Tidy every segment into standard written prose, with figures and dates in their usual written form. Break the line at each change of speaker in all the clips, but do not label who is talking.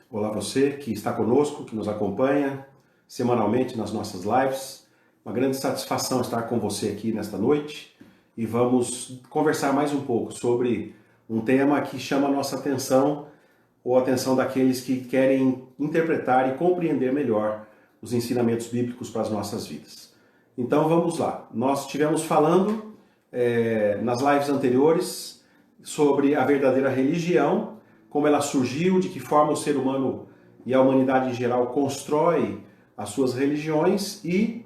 Olá você que está conosco, que nos acompanha semanalmente nas nossas lives. Uma grande satisfação estar com você aqui nesta noite e vamos conversar mais um pouco sobre um tema que chama a nossa atenção ou a atenção daqueles que querem interpretar e compreender melhor os ensinamentos bíblicos para as nossas vidas. Então vamos lá. Nós estivemos falando nas lives anteriores sobre a verdadeira religião, como ela surgiu, de que forma o ser humano e a humanidade em geral constrói as suas religiões e,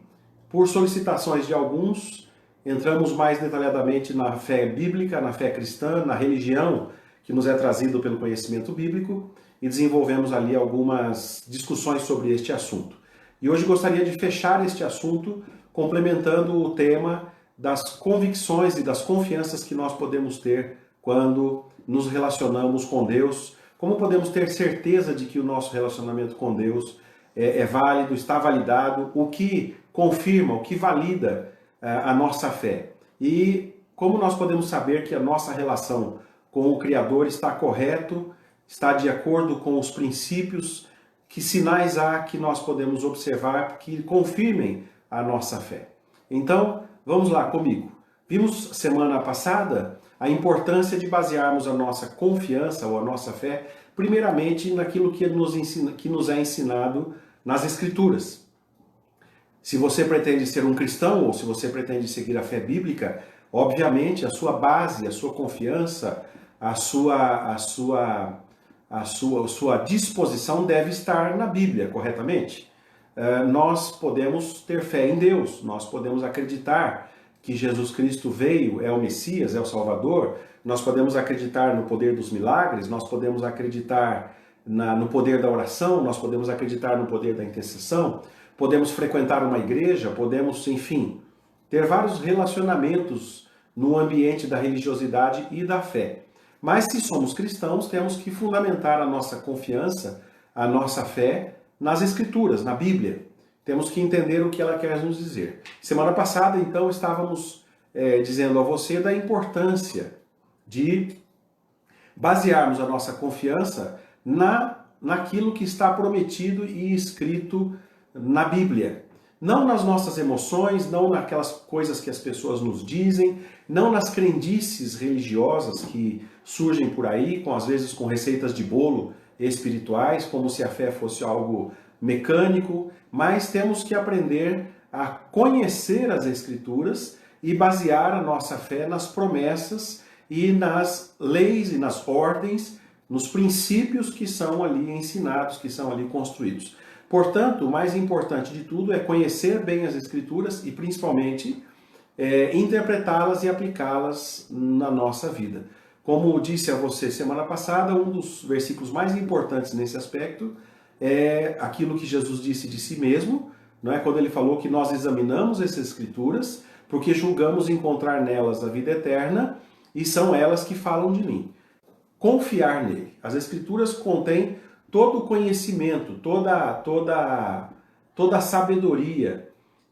por solicitações de alguns, entramos mais detalhadamente na fé bíblica, na fé cristã, na religião que nos é trazido pelo conhecimento bíblico e desenvolvemos ali algumas discussões sobre este assunto. E hoje gostaria de fechar este assunto complementando o tema das convicções e das confianças que nós podemos ter quando nos relacionamos com Deus, como podemos ter certeza de que o nosso relacionamento com Deus é válido, está validado, o que confirma, o que valida a nossa fé. E como nós podemos saber que a nossa relação com o Criador está correto, está de acordo com os princípios, que sinais há que nós podemos observar que confirmem a nossa fé. Então, vamos lá comigo. Vimos semana passada a importância de basearmos a nossa confiança ou a nossa fé, primeiramente naquilo que nos é ensinado nas Escrituras. Se você pretende ser um cristão ou se você pretende seguir a fé bíblica, obviamente a sua base, a sua confiança, a sua disposição deve estar na Bíblia, corretamente? Nós podemos ter fé em Deus, nós podemos acreditar que Jesus Cristo veio, é o Messias, é o Salvador, nós podemos acreditar no poder dos milagres, nós podemos acreditar no poder da oração, nós podemos acreditar no poder da intercessão, podemos frequentar uma igreja, podemos, enfim, ter vários relacionamentos no ambiente da religiosidade e da fé. Mas se somos cristãos, temos que fundamentar a nossa confiança, a nossa fé nas Escrituras, na Bíblia. Temos que entender o que ela quer nos dizer. Semana passada, então, estávamos dizendo a você da importância de basearmos a nossa confiança naquilo que está prometido e escrito na Bíblia. Não nas nossas emoções, não naquelas coisas que as pessoas nos dizem, não nas crendices religiosas que surgem por aí, às vezes com receitas de bolo espirituais, como se a fé fosse algo mecânico, mas temos que aprender a conhecer as Escrituras e basear a nossa fé nas promessas e nas leis e nas ordens, nos princípios que são ali ensinados, que são ali construídos. Portanto, o mais importante de tudo é conhecer bem as Escrituras e, principalmente, interpretá-las e aplicá-las na nossa vida. Como disse a você semana passada, um dos versículos mais importantes nesse aspecto é aquilo que Jesus disse de si mesmo, não é? Quando ele falou que nós examinamos essas Escrituras porque julgamos encontrar nelas a vida eterna e são elas que falam de mim. Confiar nele. As Escrituras contêm todo o conhecimento, toda a sabedoria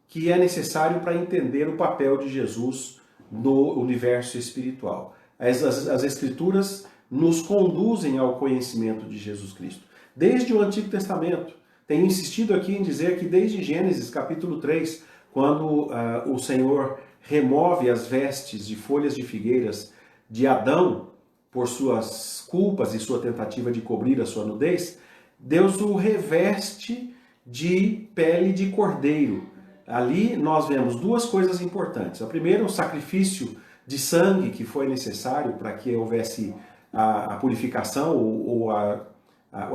que é necessário para entender o papel de Jesus no universo espiritual. As Escrituras nos conduzem ao conhecimento de Jesus Cristo. Desde o Antigo Testamento. Tenho insistido aqui em dizer que desde Gênesis capítulo 3, quando o Senhor remove as vestes de folhas de figueiras de Adão por suas culpas e sua tentativa de cobrir a sua nudez, Deus o reveste de pele de cordeiro. Ali nós vemos duas coisas importantes. A primeira, o sacrifício de sangue que foi necessário para que houvesse a purificação ou a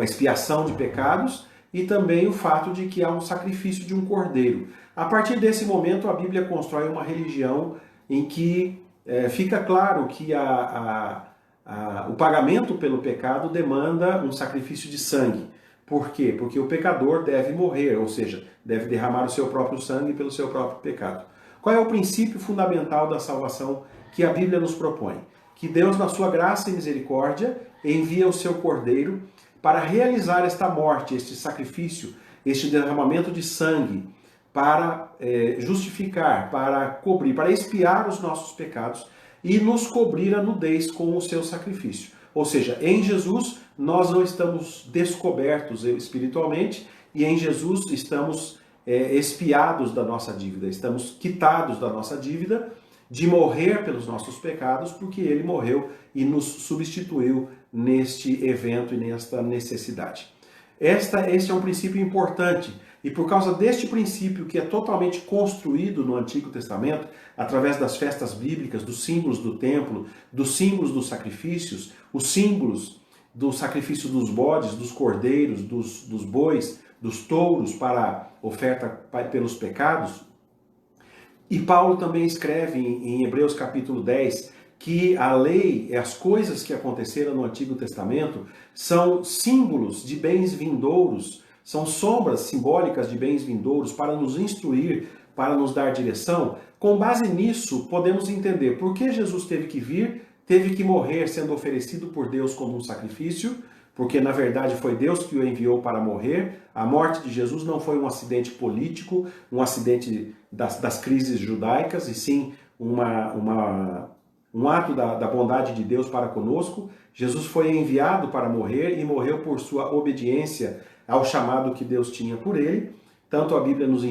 expiação de pecados, e também o fato de que há um sacrifício de um cordeiro. A partir desse momento, a Bíblia constrói uma religião em que fica claro que o pagamento pelo pecado demanda um sacrifício de sangue. Por quê? Porque o pecador deve morrer, ou seja, deve derramar o seu próprio sangue pelo seu próprio pecado. Qual é o princípio fundamental da salvação que a Bíblia nos propõe? Que Deus, na sua graça e misericórdia, envia o seu cordeiro para realizar esta morte, este sacrifício, este derramamento de sangue, para justificar, para cobrir, para expiar os nossos pecados e nos cobrir a nudez com o seu sacrifício. Ou seja, em Jesus nós não estamos descobertos espiritualmente e em Jesus estamos expiados da nossa dívida, estamos quitados da nossa dívida de morrer pelos nossos pecados, porque ele morreu e nos substituiu neste evento e nesta necessidade. Este é um princípio importante, e por causa deste princípio que é totalmente construído no Antigo Testamento, através das festas bíblicas, dos símbolos do templo, dos símbolos dos sacrifícios, os símbolos do sacrifício dos bodes, dos cordeiros, dos bois, dos touros para oferta pelos pecados. E Paulo também escreve em Hebreus capítulo 10 que a lei e as coisas que aconteceram no Antigo Testamento são símbolos de bens vindouros, são sombras simbólicas de bens vindouros para nos instruir, para nos dar direção. Com base nisso, podemos entender por que Jesus teve que vir, teve que morrer sendo oferecido por Deus como um sacrifício, porque na verdade foi Deus que o enviou para morrer. A morte de Jesus não foi um acidente político, um acidente das crises judaicas, e sim um ato da bondade de Deus para conosco. Jesus foi enviado para morrer e morreu por sua obediência ao chamado que Deus tinha por ele. Tanto a Bíblia nos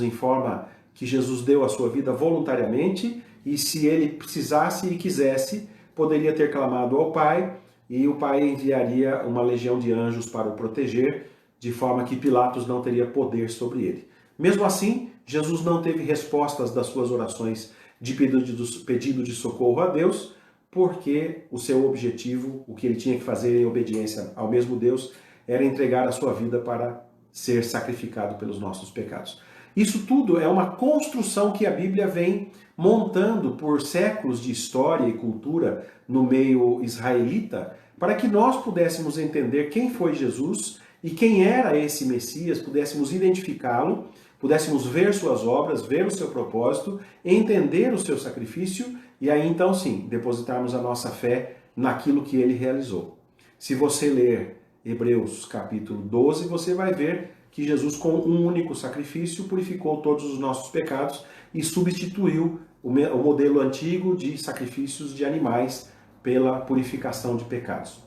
informa que Jesus deu a sua vida voluntariamente, e se ele precisasse e quisesse, poderia ter clamado ao Pai, e o Pai enviaria uma legião de anjos para o proteger, de forma que Pilatos não teria poder sobre ele. Mesmo assim, Jesus não teve respostas das suas orações de pedido de socorro a Deus, porque o seu objetivo, o que ele tinha que fazer em obediência ao mesmo Deus, era entregar a sua vida para ser sacrificado pelos nossos pecados. Isso tudo é uma construção que a Bíblia vem montando por séculos de história e cultura no meio israelita, para que nós pudéssemos entender quem foi Jesus e quem era esse Messias, pudéssemos identificá-lo, pudéssemos ver suas obras, ver o seu propósito, entender o seu sacrifício e aí então sim, depositarmos a nossa fé naquilo que ele realizou. Se você ler Hebreus capítulo 12, você vai ver que Jesus, com um único sacrifício, purificou todos os nossos pecados e substituiu o modelo antigo de sacrifícios de animais pela purificação de pecados.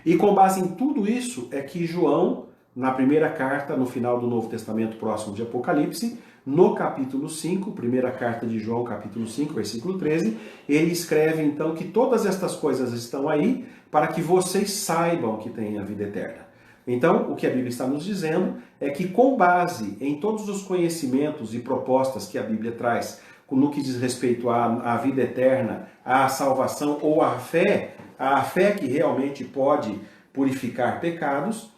E com base em tudo isso é que João, na primeira carta, no final do Novo Testamento, próximo de Apocalipse, no capítulo 5, primeira carta de João, capítulo 5, versículo 13, ele escreve então que todas estas coisas estão aí para que vocês saibam que têm a vida eterna. Então, o que a Bíblia está nos dizendo é que, com base em todos os conhecimentos e propostas que a Bíblia traz, no que diz respeito à vida eterna, à salvação ou à fé que realmente pode purificar pecados,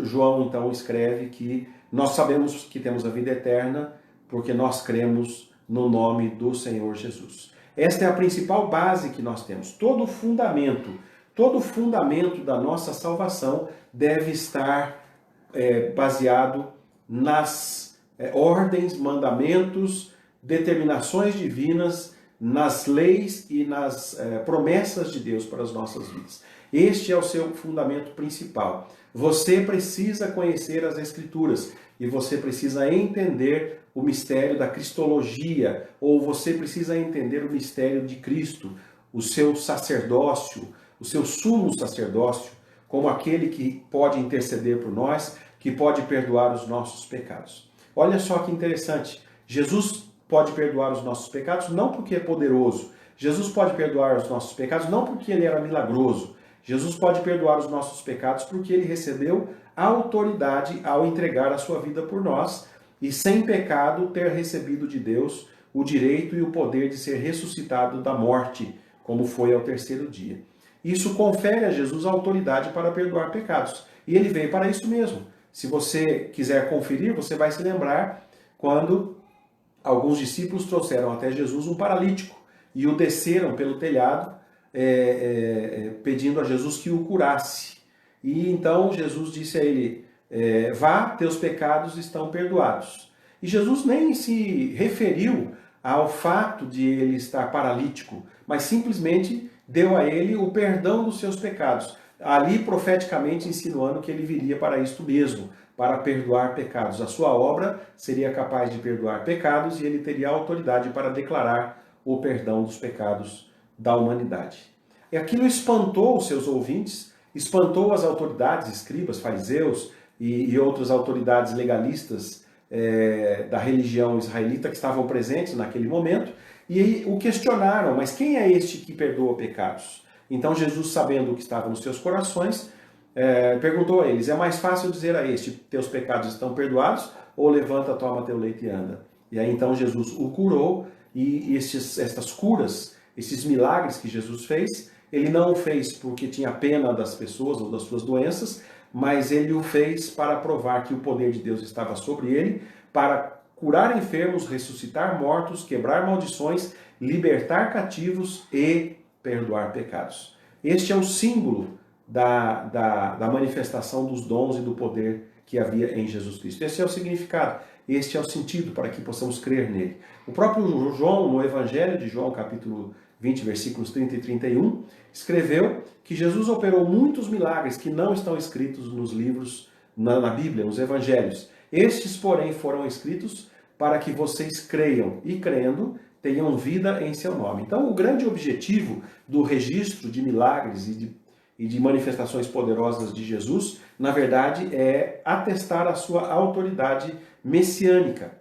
João então escreve que nós sabemos que temos a vida eterna porque nós cremos no nome do Senhor Jesus. Esta é a principal base que nós temos. Todo fundamento da nossa salvação deve estar baseado nas ordens, mandamentos, determinações divinas, nas leis e nas promessas de Deus para as nossas vidas. Este é o seu fundamento principal. Você precisa conhecer as Escrituras e você precisa entender o mistério da cristologia, ou você precisa entender o mistério de Cristo, o seu sacerdócio, o seu sumo sacerdócio, como aquele que pode interceder por nós, que pode perdoar os nossos pecados. Olha só que interessante, Jesus pode perdoar os nossos pecados não porque é poderoso, Jesus pode perdoar os nossos pecados não porque ele era milagroso, Jesus pode perdoar os nossos pecados porque ele recebeu a autoridade ao entregar a sua vida por nós e sem pecado ter recebido de Deus o direito e o poder de ser ressuscitado da morte, como foi ao terceiro dia. Isso confere a Jesus a autoridade para perdoar pecados. E ele veio para isso mesmo. Se você quiser conferir, você vai se lembrar quando alguns discípulos trouxeram até Jesus um paralítico e o desceram pelo telhado, pedindo a Jesus que o curasse. E então Jesus disse a ele, vá, teus pecados estão perdoados. E Jesus nem se referiu ao fato de ele estar paralítico, mas simplesmente deu a ele o perdão dos seus pecados, ali profeticamente insinuando que ele viria para isto mesmo, para perdoar pecados. A sua obra seria capaz de perdoar pecados e ele teria autoridade para declarar o perdão dos pecados da humanidade. E aquilo espantou os seus ouvintes, espantou as autoridades, escribas, fariseus e outras autoridades legalistas da religião israelita que estavam presentes naquele momento, e o questionaram, mas quem é este que perdoa pecados? Então Jesus, sabendo o que estava nos seus corações, perguntou a eles, é mais fácil dizer a este, teus pecados estão perdoados, ou levanta, toma teu leite e anda? E aí então Jesus o curou, e estas curas, esses milagres que Jesus fez, ele não o fez porque tinha pena das pessoas ou das suas doenças, mas ele o fez para provar que o poder de Deus estava sobre ele, para curar enfermos, ressuscitar mortos, quebrar maldições, libertar cativos e perdoar pecados. Este é o símbolo da manifestação dos dons e do poder que havia em Jesus Cristo. Esse é o significado, este é o sentido para que possamos crer nele. O próprio João, no Evangelho de João, capítulo 20, versículos 30 e 31, escreveu que Jesus operou muitos milagres que não estão escritos nos livros, na Bíblia, nos Evangelhos. Estes, porém, foram escritos para que vocês creiam e, crendo, tenham vida em seu nome. Então, o grande objetivo do registro de milagres e de manifestações poderosas de Jesus, na verdade, é atestar a sua autoridade messiânica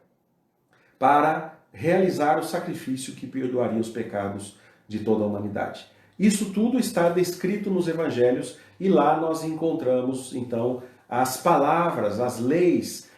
para realizar o sacrifício que perdoaria os pecados de toda a humanidade. Isso tudo está descrito nos evangelhos e lá nós encontramos, então, as palavras, as leis,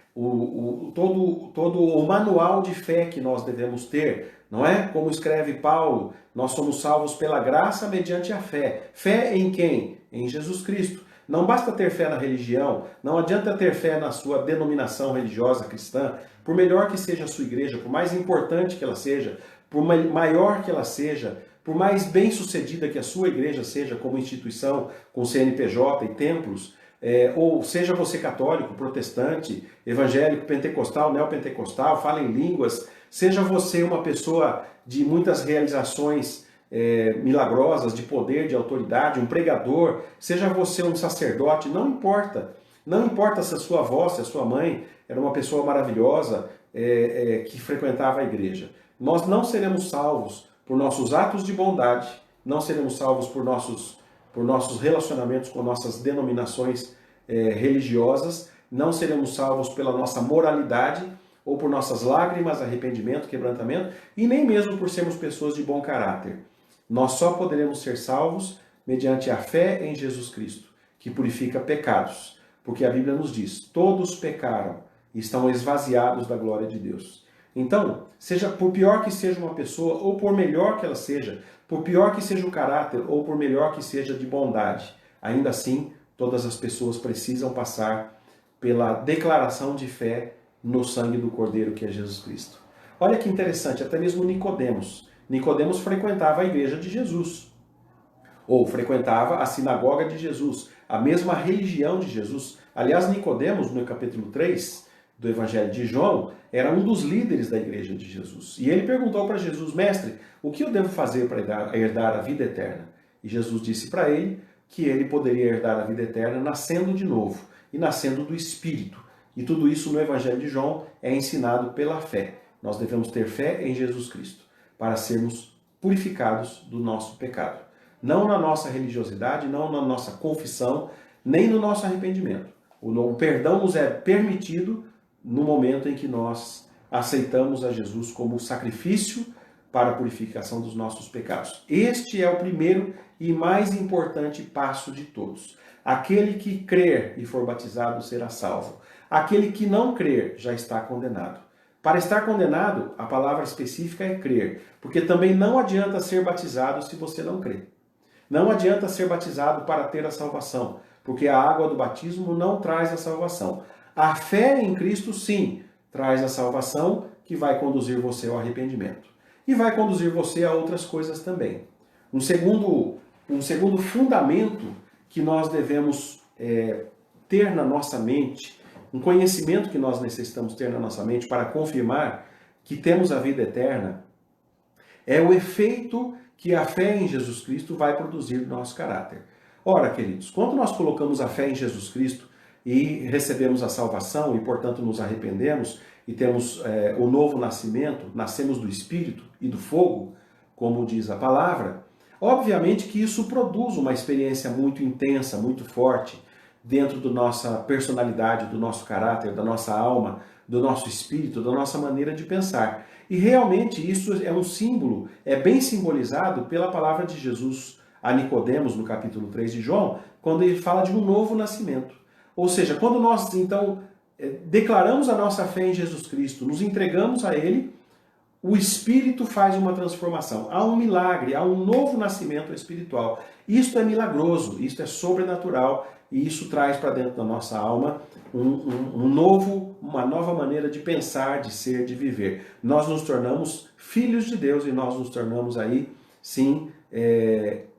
todo o manual de fé que nós devemos ter, não é? Como escreve Paulo, nós somos salvos pela graça mediante a fé. Fé em quem? Em Jesus Cristo. Não basta ter fé na religião, não adianta ter fé na sua denominação religiosa cristã, por melhor que seja a sua igreja, por mais importante que ela seja, por maior que ela seja, por mais bem-sucedida que a sua igreja seja como instituição, com CNPJ e templos, ou seja você católico, protestante, evangélico, pentecostal, neopentecostal, fala em línguas, seja você uma pessoa de muitas realizações milagrosas, de poder, de autoridade, um pregador, seja você um sacerdote, não importa. Não importa se a sua avó, se a sua mãe era uma pessoa maravilhosa que frequentava a igreja. Nós não seremos salvos por nossos atos de bondade, não seremos salvos por nossos relacionamentos com nossas denominações religiosas, não seremos salvos pela nossa moralidade, ou por nossas lágrimas, arrependimento, quebrantamento, e nem mesmo por sermos pessoas de bom caráter. Nós só poderemos ser salvos mediante a fé em Jesus Cristo, que purifica pecados, porque a Bíblia nos diz, todos pecaram e estão esvaziados da glória de Deus. Então, seja por pior que seja uma pessoa, ou por melhor que ela seja, por pior que seja o caráter, ou por melhor que seja de bondade, ainda assim, todas as pessoas precisam passar pela declaração de fé no sangue do Cordeiro, que é Jesus Cristo. Olha que interessante, até mesmo Nicodemos. Nicodemos frequentava a igreja de Jesus, ou frequentava a sinagoga de Jesus, a mesma religião de Jesus. Aliás, Nicodemos, no capítulo 3 do Evangelho de João, era um dos líderes da igreja de Jesus. E ele perguntou para Jesus, mestre, o que eu devo fazer para herdar a vida eterna? E Jesus disse para ele que ele poderia herdar a vida eterna nascendo de novo e nascendo do Espírito. E tudo isso no Evangelho de João é ensinado pela fé. Nós devemos ter fé em Jesus Cristo para sermos purificados do nosso pecado. Não na nossa religiosidade, não na nossa confissão, nem no nosso arrependimento. O perdão nos é permitido no momento em que nós aceitamos a Jesus como sacrifício para a purificação dos nossos pecados. Este é o primeiro e mais importante passo de todos. Aquele que crer e for batizado será salvo. Aquele que não crer já está condenado. Para estar condenado, a palavra específica é crer, porque também não adianta ser batizado se você não crer. Não adianta ser batizado para ter a salvação, porque a água do batismo não traz a salvação. A fé em Cristo, sim, traz a salvação que vai conduzir você ao arrependimento. E vai conduzir você a outras coisas também. Um segundo fundamento que nós devemos ter na nossa mente, um conhecimento que nós necessitamos ter na nossa mente para confirmar que temos a vida eterna, é o efeito que a fé em Jesus Cristo vai produzir no nosso caráter. Ora, queridos, quando nós colocamos a fé em Jesus Cristo e recebemos a salvação e, portanto, nos arrependemos e temos o novo nascimento, nascemos do Espírito e do fogo, como diz a palavra, Obviamente que isso produz uma experiência muito intensa, muito forte, dentro da nossa personalidade, do nosso caráter, da nossa alma, do nosso espírito, da nossa maneira de pensar. E realmente isso é um símbolo, é bem simbolizado pela palavra de Jesus a Nicodemos, no capítulo 3 de João, quando ele fala de um novo nascimento. Ou seja, quando nós, então, declaramos a nossa fé em Jesus Cristo, nos entregamos a Ele, o Espírito faz uma transformação. Há um milagre, há um novo nascimento espiritual. Isto é milagroso, isto é sobrenatural, e isso traz para dentro da nossa alma uma nova maneira de pensar, de ser, de viver. Nós nos tornamos filhos de Deus e nós nos tornamos aí, sim,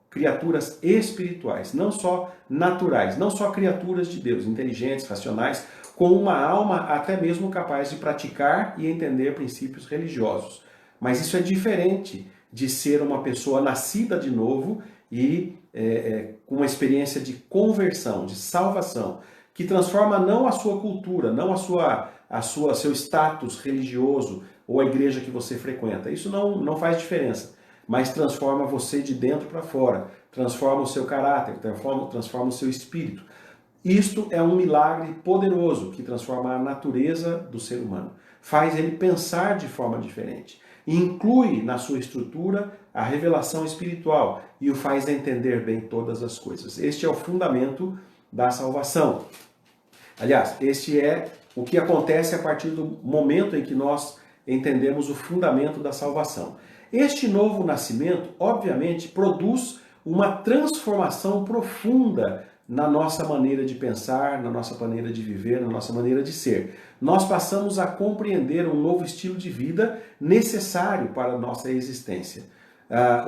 criaturas espirituais, não só naturais, não só criaturas de Deus, inteligentes, racionais, com uma alma até mesmo capaz de praticar e entender princípios religiosos. Mas isso é diferente de ser uma pessoa nascida de novo e com uma experiência de conversão, de salvação, que transforma não a sua cultura, não seu status religioso ou a igreja que você frequenta. Isso não faz diferença, mas transforma você de dentro para fora, transforma o seu caráter, transforma o seu espírito. Isto é um milagre poderoso que transforma a natureza do ser humano, faz ele pensar de forma diferente, inclui na sua estrutura a revelação espiritual e o faz entender bem todas as coisas. Este é o fundamento da salvação. Aliás, este é o que acontece a partir do momento em que nós entendemos o fundamento da salvação. Este novo nascimento, obviamente, produz uma transformação profunda na nossa maneira de pensar, na nossa maneira de viver, na nossa maneira de ser. Nós passamos a compreender um novo estilo de vida necessário para a nossa existência.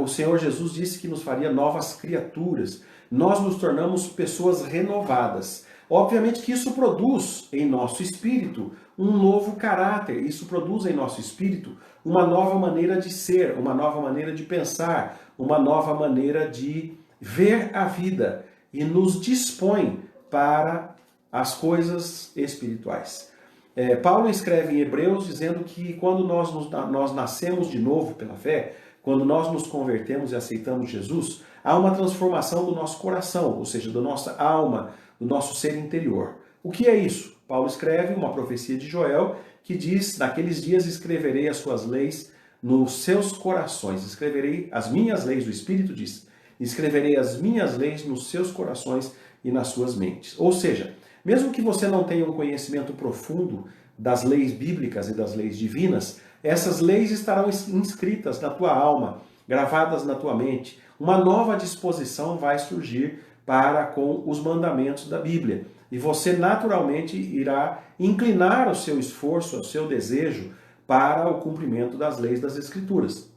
O Senhor Jesus disse que nos faria novas criaturas. Nós nos tornamos pessoas renovadas. Obviamente que isso produz em nosso espírito um novo caráter, isso produz em nosso espírito uma nova maneira de ser, uma nova maneira de pensar, uma nova maneira de ver a vida e nos dispõe para as coisas espirituais. Paulo escreve em Hebreus dizendo que quando nós nascemos de novo pela fé, quando nós nos convertemos e aceitamos Jesus, há uma transformação do nosso coração, ou seja, da nossa alma, do nosso ser interior. O que é isso? Paulo escreve uma profecia de Joel que diz: naqueles dias escreverei as suas leis nos seus corações, escreverei as minhas leis, o Espírito diz, escreverei as minhas leis nos seus corações e nas suas mentes. Ou seja, mesmo que você não tenha um conhecimento profundo das leis bíblicas e das leis divinas, essas leis estarão inscritas na tua alma, gravadas na tua mente. Uma nova disposição vai surgir para com os mandamentos da Bíblia. E você naturalmente irá inclinar o seu esforço, o seu desejo para o cumprimento das leis das Escrituras.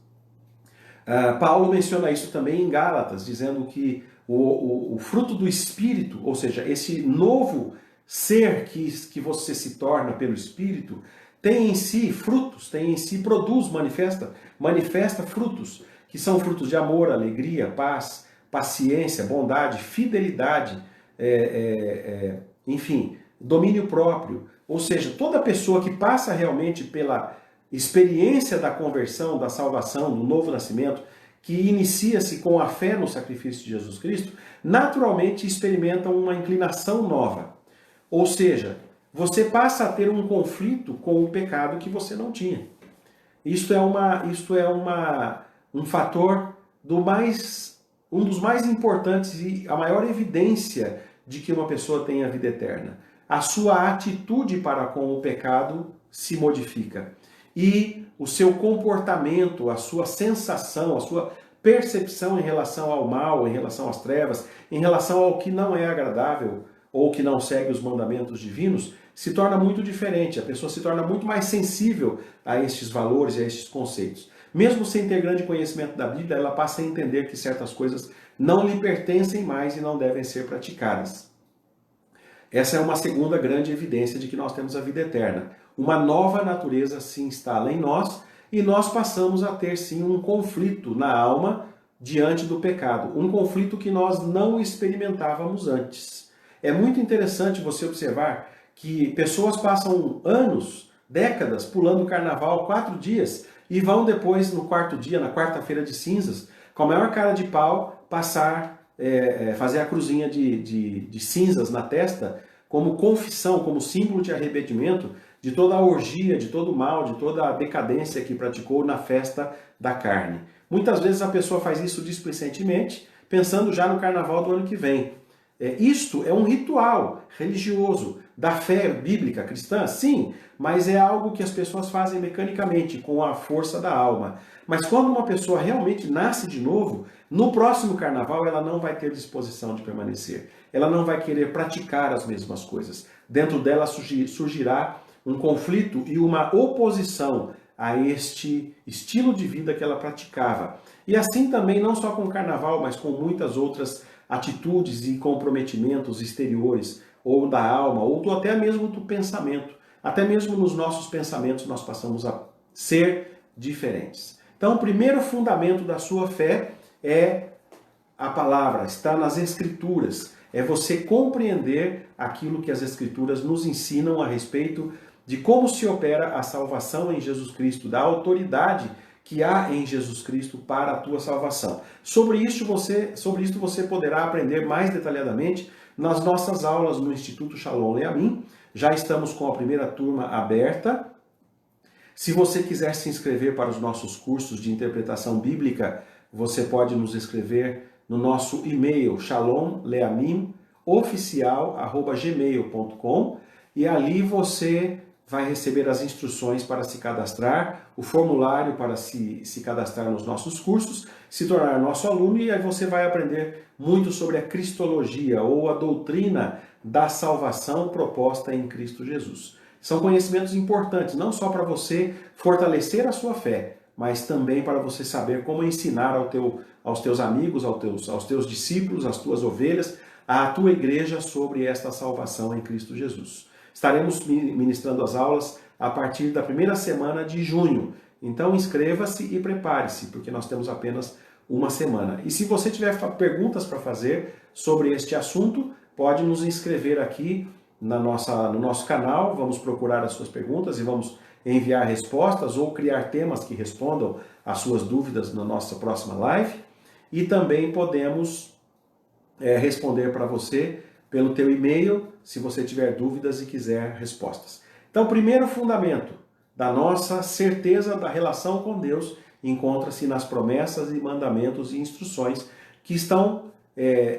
Paulo menciona isso também em Gálatas, dizendo que o fruto do Espírito, ou seja, esse novo ser que você se torna pelo Espírito, tem em si frutos, manifesta frutos, que são frutos de amor, alegria, paz, paciência, bondade, fidelidade, enfim, domínio próprio. Ou seja, toda pessoa que passa realmente pela experiência da conversão, da salvação, do novo nascimento, que inicia-se com a fé no sacrifício de Jesus Cristo, naturalmente experimenta uma inclinação nova. Ou seja, você passa a ter um conflito com o pecado que você não tinha. Isto é um fator um dos mais importantes e a maior evidência de que uma pessoa tem a vida eterna. A sua atitude para com o pecado se modifica. E o seu comportamento, a sua sensação, a sua percepção em relação ao mal, em relação às trevas, em relação ao que não é agradável ou que não segue os mandamentos divinos, se torna muito diferente. A pessoa se torna muito mais sensível a estes valores e a estes conceitos. Mesmo sem ter grande conhecimento da Bíblia, ela passa a entender que certas coisas não lhe pertencem mais e não devem ser praticadas. Essa é uma segunda grande evidência de que nós temos a vida eterna. Uma nova natureza se instala em nós e nós passamos a ter sim um conflito na alma diante do pecado. Um conflito que nós não experimentávamos antes. É muito interessante você observar que pessoas passam anos, décadas, pulando o carnaval 4 dias e vão depois, no quarto dia, na quarta-feira de cinzas, com a maior cara de pau, fazer a cruzinha de cinzas na testa, como confissão, como símbolo de arrependimento de toda a orgia, de todo o mal, de toda a decadência que praticou na festa da carne. Muitas vezes a pessoa faz isso displicentemente, pensando já no carnaval do ano que vem. Isto é um ritual religioso da fé bíblica cristã, sim, mas é algo que as pessoas fazem mecanicamente, com a força da alma. Mas quando uma pessoa realmente nasce de novo, no próximo carnaval ela não vai ter disposição de permanecer. Ela não vai querer praticar as mesmas coisas. Dentro dela surgirá um conflito e uma oposição a este estilo de vida que ela praticava. E assim também, não só com o carnaval, mas com muitas outras atitudes e comprometimentos exteriores, ou da alma, ou até mesmo do pensamento. Até mesmo nos nossos pensamentos nós passamos a ser diferentes. Então, o primeiro fundamento da sua fé é a palavra, está nas Escrituras. É você compreender aquilo que as Escrituras nos ensinam a respeito de como se opera a salvação em Jesus Cristo, da autoridade que há em Jesus Cristo para a tua salvação. Sobre isto você poderá aprender mais detalhadamente nas nossas aulas no Instituto Shalom Leamim. Já estamos com a primeira turma aberta. Se você quiser se inscrever para os nossos cursos de interpretação bíblica, você pode nos escrever no nosso e-mail shalomleamimoficial@gmail.com e ali você vai receber as instruções para se cadastrar, o formulário para se cadastrar nos nossos cursos, se tornar nosso aluno, e aí você vai aprender muito sobre a cristologia ou a doutrina da salvação proposta em Cristo Jesus. São conhecimentos importantes, não só para você fortalecer a sua fé, mas também para você saber como ensinar aos teus amigos, aos teus discípulos, às tuas ovelhas, à tua igreja sobre esta salvação em Cristo Jesus. Estaremos ministrando as aulas a partir da primeira semana de junho. Então inscreva-se e prepare-se, porque nós temos apenas uma semana. E se você tiver perguntas para fazer sobre este assunto, pode nos inscrever aqui no nosso canal. Vamos procurar as suas perguntas e vamos enviar respostas ou criar temas que respondam às suas dúvidas na nossa próxima live. E também podemos responder para você pelo teu e-mail, se você tiver dúvidas e quiser respostas. Então, o primeiro fundamento da nossa certeza da relação com Deus encontra-se nas promessas e mandamentos e instruções que estão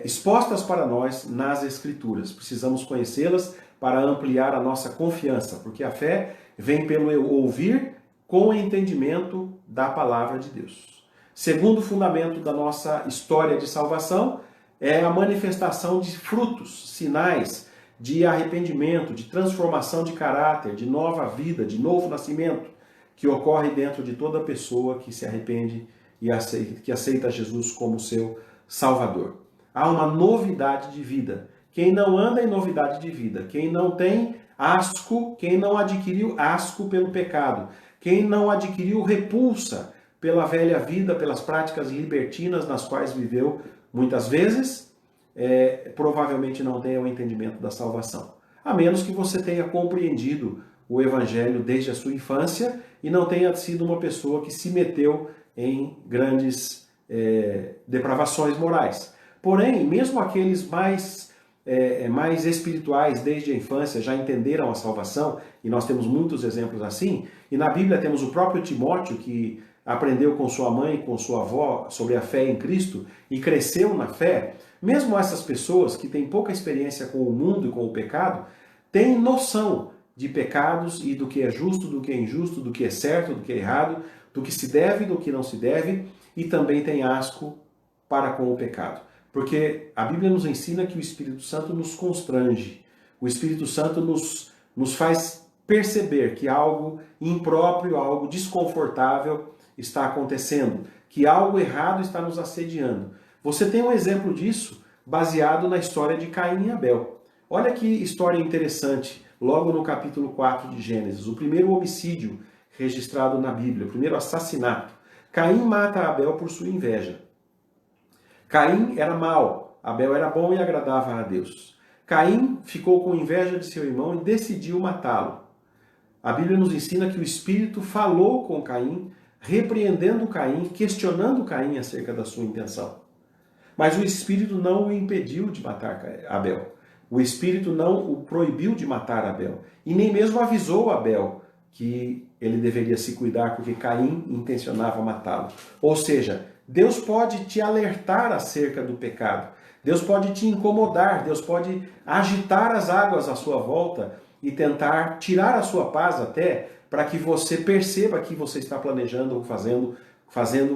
expostas para nós nas Escrituras. Precisamos conhecê-las para ampliar a nossa confiança, porque a fé vem pelo ouvir com o entendimento da palavra de Deus. Segundo fundamento da nossa história de salvação é a manifestação de frutos, sinais de arrependimento, de transformação de caráter, de nova vida, de novo nascimento, que ocorre dentro de toda pessoa que se arrepende e que aceita Jesus como seu Salvador. Há uma novidade de vida. Quem não anda em novidade de vida, quem não tem asco, quem não adquiriu asco pelo pecado, quem não adquiriu repulsa pela velha vida, pelas práticas libertinas nas quais viveu, muitas vezes, provavelmente não tenha o entendimento da salvação. A menos que você tenha compreendido o Evangelho desde a sua infância e não tenha sido uma pessoa que se meteu em grandes depravações morais. Porém, mesmo aqueles mais espirituais desde a infância já entenderam a salvação, e nós temos muitos exemplos assim, e na Bíblia temos o próprio Timóteo, que aprendeu com sua mãe e com sua avó sobre a fé em Cristo e cresceu na fé. Mesmo essas pessoas que têm pouca experiência com o mundo e com o pecado, têm noção de pecados e do que é justo, do que é injusto, do que é certo, do que é errado, do que se deve, do que não se deve, e também têm asco para com o pecado. Porque a Bíblia nos ensina que o Espírito Santo nos constrange. O Espírito Santo nos faz perceber que algo impróprio, algo desconfortável está acontecendo, que algo errado está nos assediando. Você tem um exemplo disso baseado na história de Caim e Abel. Olha que história interessante, logo no capítulo 4 de Gênesis, o primeiro homicídio registrado na Bíblia, o primeiro assassinato. Caim mata Abel por sua inveja. Caim era mau, Abel era bom e agradava a Deus. Caim ficou com inveja de seu irmão e decidiu matá-lo. A Bíblia nos ensina que o Espírito falou com Caim repreendendo Caim, questionando Caim acerca da sua intenção. Mas o Espírito não o impediu de matar Abel. O Espírito não o proibiu de matar Abel. E nem mesmo avisou Abel que ele deveria se cuidar porque Caim intencionava matá-lo. Ou seja, Deus pode te alertar acerca do pecado. Deus pode te incomodar. Deus pode agitar as águas à sua volta e tentar tirar a sua paz até para que você perceba que você está planejando ou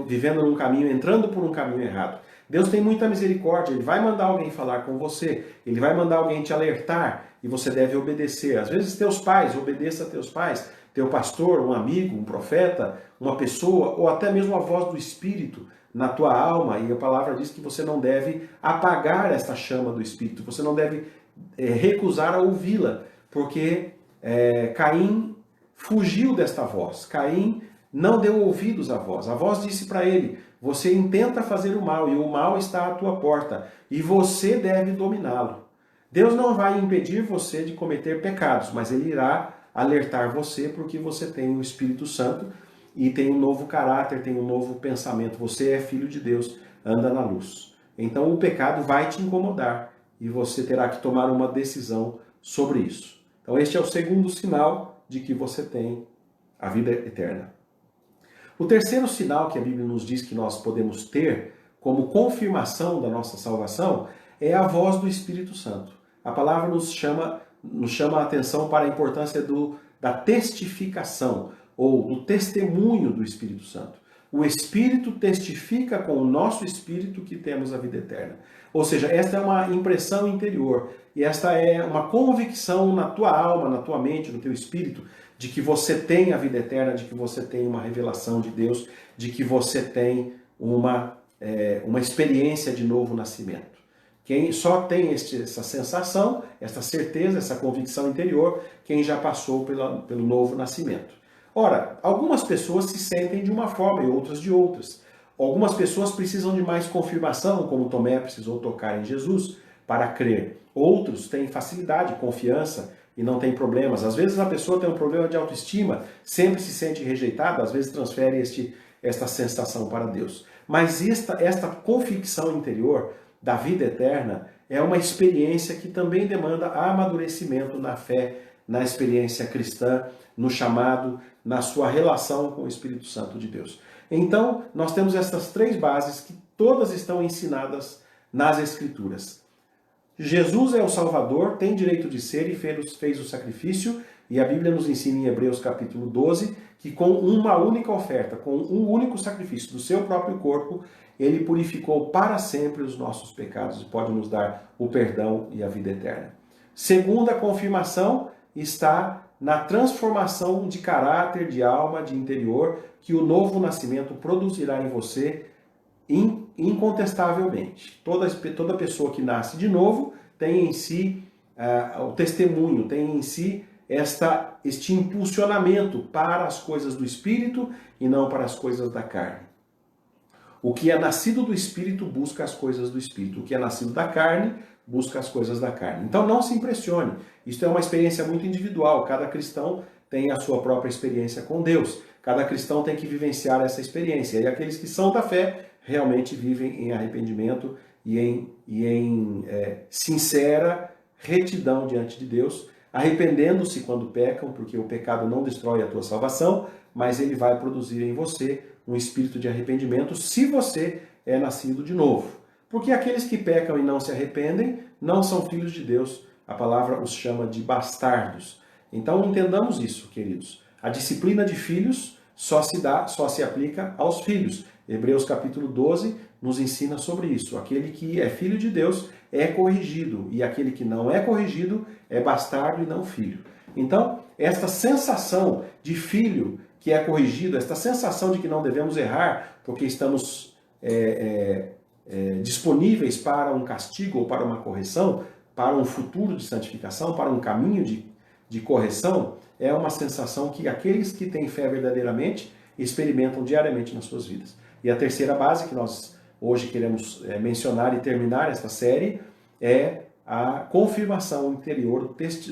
vivendo num caminho, entrando por um caminho errado. Deus tem muita misericórdia, Ele vai mandar alguém falar com você, Ele vai mandar alguém te alertar e você deve obedecer. Às vezes teus pais, obedeça a teus pais, teu pastor, um amigo, um profeta, uma pessoa, ou até mesmo a voz do Espírito na tua alma, e a palavra diz que você não deve apagar esta chama do Espírito, você não deve recusar a ouvi-la, porque Caim fugiu desta voz, Caim não deu ouvidos à voz. A voz disse para ele: você intenta fazer o mal e o mal está à tua porta e você deve dominá-lo. Deus não vai impedir você de cometer pecados, mas Ele irá alertar você porque você tem o Espírito Santo e tem um novo caráter, tem um novo pensamento. Você é filho de Deus, anda na luz. Então o pecado vai te incomodar e você terá que tomar uma decisão sobre isso. Então este é o segundo sinal de que você tem a vida eterna. O terceiro sinal que a Bíblia nos diz que nós podemos ter como confirmação da nossa salvação é a voz do Espírito Santo. A palavra nos chama a atenção para a importância da testificação ou do testemunho do Espírito Santo. O Espírito testifica com o nosso espírito que temos a vida eterna. Ou seja, esta é uma impressão interior e esta é uma convicção na tua alma, na tua mente, no teu espírito, de que você tem a vida eterna, de que você tem uma revelação de Deus, de que você tem uma experiência de novo nascimento. Quem só tem essa sensação, essa certeza, essa convicção interior, quem já passou pelo novo nascimento. Ora, algumas pessoas se sentem de uma forma e outras de outras. Algumas pessoas precisam de mais confirmação, como Tomé precisou tocar em Jesus para crer. Outros têm facilidade, confiança e não tem problemas. Às vezes a pessoa tem um problema de autoestima, sempre se sente rejeitada, às vezes transfere esta sensação para Deus. Mas esta convicção interior da vida eterna é uma experiência que também demanda amadurecimento na fé, na experiência cristã, no chamado, na sua relação com o Espírito Santo de Deus. Então, nós temos essas três bases que todas estão ensinadas nas Escrituras. Jesus é o Salvador, tem direito de ser e fez o sacrifício, e a Bíblia nos ensina em Hebreus capítulo 12 que com uma única oferta, com um único sacrifício do seu próprio corpo, ele purificou para sempre os nossos pecados e pode nos dar o perdão e a vida eterna. Segunda confirmação está na transformação de caráter, de alma, de interior, que o novo nascimento produzirá em você incontestavelmente. Toda pessoa que nasce de novo tem em si o testemunho, tem em si este impulsionamento para as coisas do Espírito e não para as coisas da carne. O que é nascido do Espírito busca as coisas do Espírito. O que é nascido da carne busca as coisas da carne. Então não se impressione. Isto é uma experiência muito individual. Cada cristão tem a sua própria experiência com Deus. Cada cristão tem que vivenciar essa experiência. E aqueles que são da fé realmente vivem em arrependimento e em sincera retidão diante de Deus, arrependendo-se quando pecam, porque o pecado não destrói a tua salvação, mas ele vai produzir em você um espírito de arrependimento se você é nascido de novo. Porque aqueles que pecam e não se arrependem não são filhos de Deus. A palavra os chama de bastardos. Então entendamos isso, queridos. A disciplina de filhos só se aplica aos filhos. Hebreus capítulo 12 nos ensina sobre isso. Aquele que é filho de Deus é corrigido, e aquele que não é corrigido é bastardo e não filho. Então, esta sensação de filho que é corrigido, esta sensação de que não devemos errar, porque estamos disponíveis para um castigo ou para uma correção, para um futuro de santificação, para um caminho de correção, é uma sensação que aqueles que têm fé verdadeiramente experimentam diariamente nas suas vidas. E a terceira base que nós hoje queremos mencionar e terminar esta série é a confirmação interior,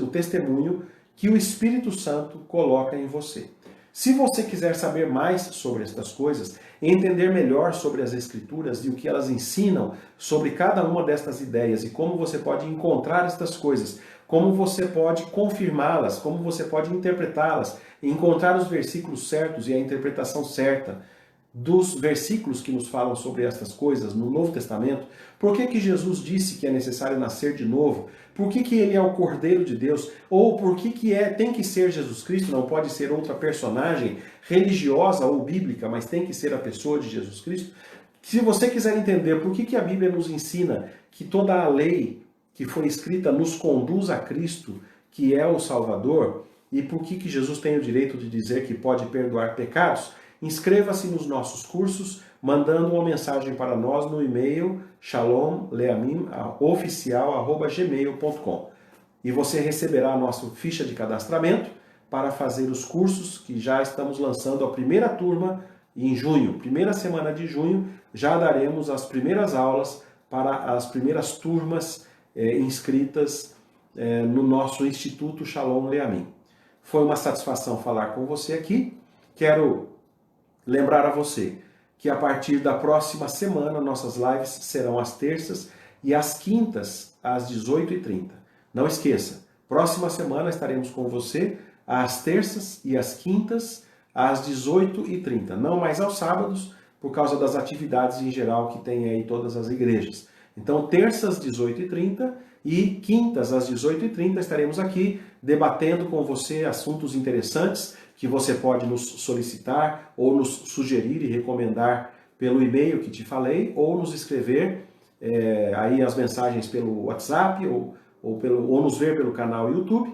o testemunho que o Espírito Santo coloca em você. Se você quiser saber mais sobre estas coisas, entender melhor sobre as Escrituras e o que elas ensinam sobre cada uma destas ideias e como você pode encontrar estas coisas, como você pode confirmá-las, como você pode interpretá-las, encontrar os versículos certos e a interpretação certa dos versículos que nos falam sobre estas coisas no Novo Testamento, por que Jesus disse que é necessário nascer de novo, por que ele é o Cordeiro de Deus, ou por que tem que ser Jesus Cristo, não pode ser outra personagem religiosa ou bíblica, mas tem que ser a pessoa de Jesus Cristo. Se você quiser entender por que a Bíblia nos ensina que toda a lei que foi escrita nos conduz a Cristo, que é o Salvador, e por que Jesus tem o direito de dizer que pode perdoar pecados, inscreva-se nos nossos cursos, mandando uma mensagem para nós no e-mail shalomleamin.oficial@gmail.com. E você receberá a nossa ficha de cadastramento para fazer os cursos que já estamos lançando a primeira turma em junho. Primeira semana de junho, já daremos as primeiras aulas para as primeiras turmas inscritas no nosso Instituto Shalom Leamin. Foi uma satisfação falar com você aqui. Quero lembrar a você que a partir da próxima semana nossas lives serão às terças e às quintas às 18h30. Não esqueça, próxima semana estaremos com você às terças e às quintas às 18h30. Não mais aos sábados, por causa das atividades em geral que tem aí todas as igrejas. Então, terças às 18h30 e quintas às 18h30 estaremos aqui debatendo com você assuntos interessantes que você pode nos solicitar ou nos sugerir e recomendar pelo e-mail que te falei, ou nos escrever aí as mensagens pelo WhatsApp ou nos ver pelo canal YouTube,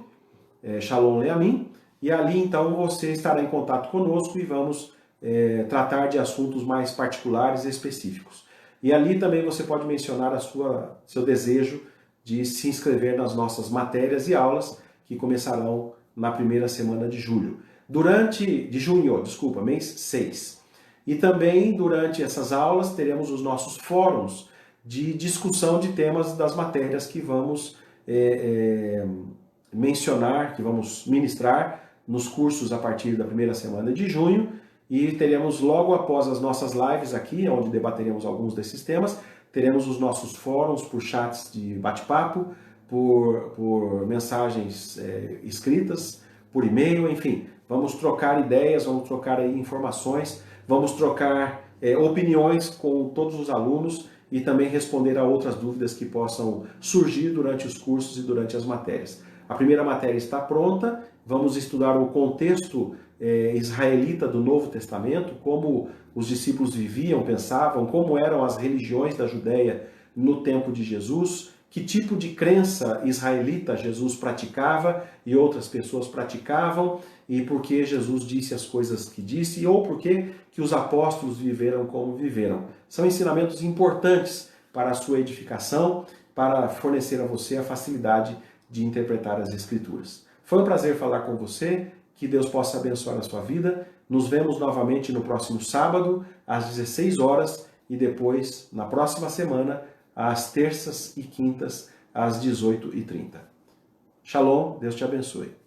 Shalom Leamin, e ali então você estará em contato conosco e vamos tratar de assuntos mais particulares e específicos. E ali também você pode mencionar seu desejo de se inscrever nas nossas matérias e aulas que começarão na primeira semana de junho, mês 6. E também durante essas aulas teremos os nossos fóruns de discussão de temas das matérias que vamos mencionar, que vamos ministrar nos cursos a partir da primeira semana de junho, e teremos logo após as nossas lives aqui, onde debateremos alguns desses temas, teremos os nossos fóruns por chats de bate-papo, por mensagens escritas, por e-mail, enfim. Vamos trocar ideias, vamos trocar aí informações, vamos trocar opiniões com todos os alunos e também responder a outras dúvidas que possam surgir durante os cursos e durante as matérias. A primeira matéria está pronta, vamos estudar o contexto israelita do Novo Testamento, como os discípulos viviam, pensavam, como eram as religiões da Judéia no tempo de Jesus, que tipo de crença israelita Jesus praticava e outras pessoas praticavam, e por que Jesus disse as coisas que disse, ou por que os apóstolos viveram como viveram. São ensinamentos importantes para a sua edificação, para fornecer a você a facilidade de interpretar as Escrituras. Foi um prazer falar com você, que Deus possa abençoar a sua vida. Nos vemos novamente no próximo sábado, às 16 horas, e depois, na próxima semana, às terças e quintas, às 18h30. Shalom, Deus te abençoe.